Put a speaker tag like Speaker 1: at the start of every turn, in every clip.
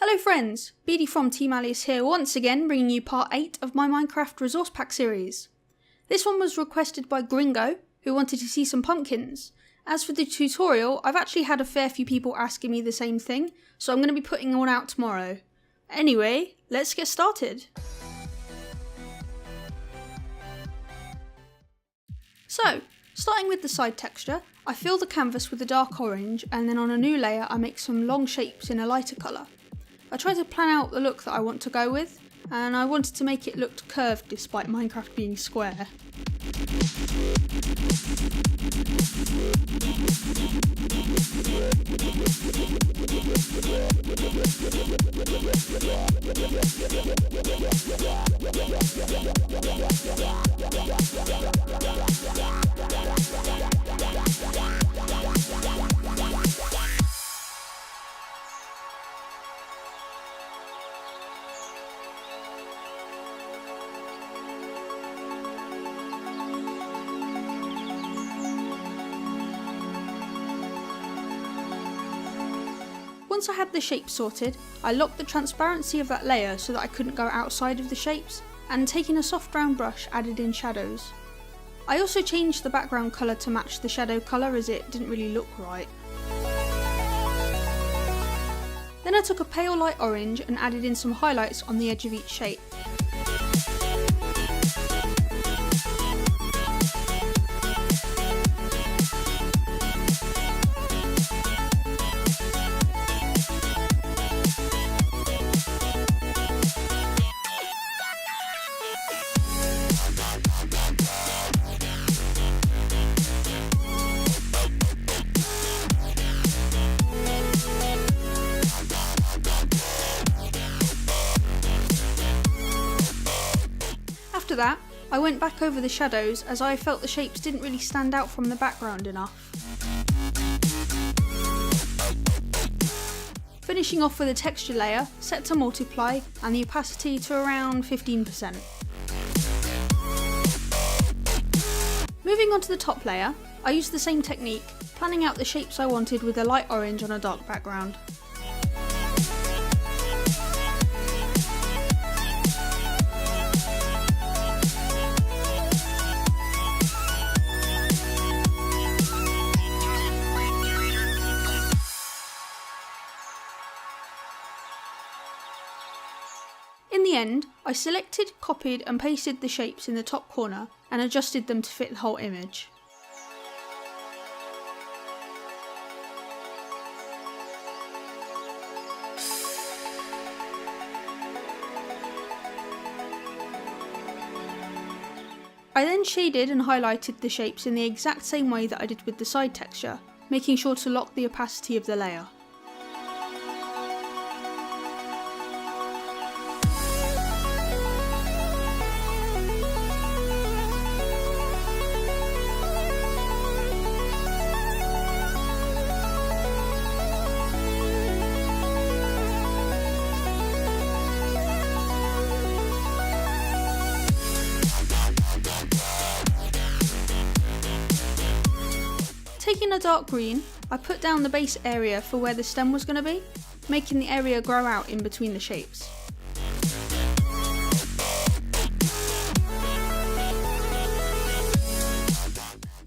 Speaker 1: Hello friends, BD from Team Allius here once again bringing you part 8 of my Minecraft resource pack series. This one was requested by Gringo, who wanted to see some pumpkins. As for the tutorial, I've actually had a fair few people asking me the same thing, so I'm going to be putting one out tomorrow. Anyway, let's get started. So, starting with the side texture, I fill the canvas with a dark orange, and then on a new layer I make some long shapes in a lighter colour. I tried to plan out the look that I want to go with, and I wanted to make it look curved despite Minecraft being square. Once I had the shapes sorted, I locked the transparency of that layer so that I couldn't go outside of the shapes, and taking a soft brown brush added in shadows. I also changed the background colour to match the shadow colour as it didn't really look right. Then I took a pale light orange and added in some highlights on the edge of each shape. After that, I went back over the shadows as I felt the shapes didn't really stand out from the background enough. Finishing off with a texture layer, set to multiply and the opacity to around 15%. Moving on to the top layer, I used the same technique, planning out the shapes I wanted with a light orange on a dark background. In the end, I selected, copied and pasted the shapes in the top corner and adjusted them to fit the whole image. I then shaded and highlighted the shapes in the exact same way that I did with the side texture, making sure to lock the opacity of the layer. Taking a dark green, I put down the base area for where the stem was going to be, making the area grow out in between the shapes.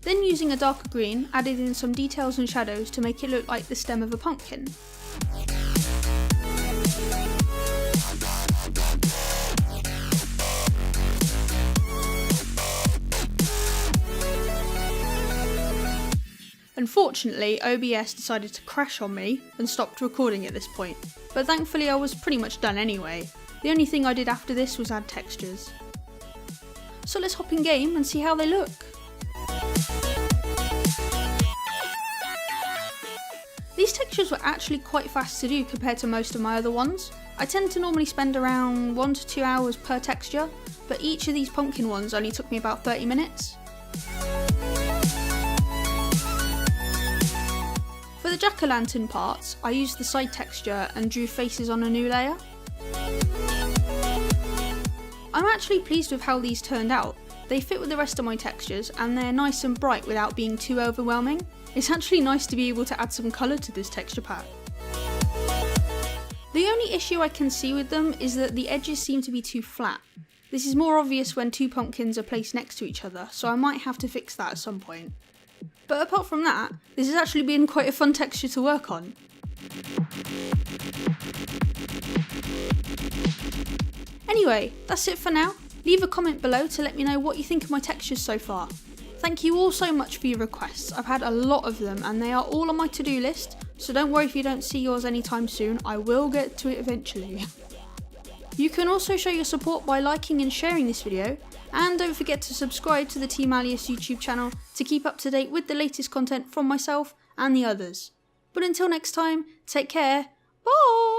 Speaker 1: Then using a darker green, added in some details and shadows to make it look like the stem of a pumpkin. Unfortunately, OBS decided to crash on me and stopped recording at this point, but thankfully I was pretty much done anyway. The only thing I did after this was add textures. So let's hop in game and see how they look. These textures were actually quite fast to do compared to most of my other ones. I tend to normally spend around 1 to 2 hours per texture, but each of these pumpkin ones only took me about 30 minutes. For the jack-o'-lantern parts, I used the side texture and drew faces on a new layer. I'm actually pleased with how these turned out. They fit with the rest of my textures and they're nice and bright without being too overwhelming. It's actually nice to be able to add some colour to this texture pack. The only issue I can see with them is that the edges seem to be too flat. This is more obvious when two pumpkins are placed next to each other, so I might have to fix that at some point. But apart from that, this has actually been quite a fun texture to work on. Anyway, that's it for now. Leave a comment below to let me know what you think of my textures so far. Thank you all so much for your requests. I've had a lot of them and they are all on my to-do list, so don't worry if you don't see yours anytime soon. I will get to it eventually. You can also show your support by liking and sharing this video, and don't forget to subscribe to the Team Allius YouTube channel to keep up to date with the latest content from myself and the others. But until next time, take care, bye!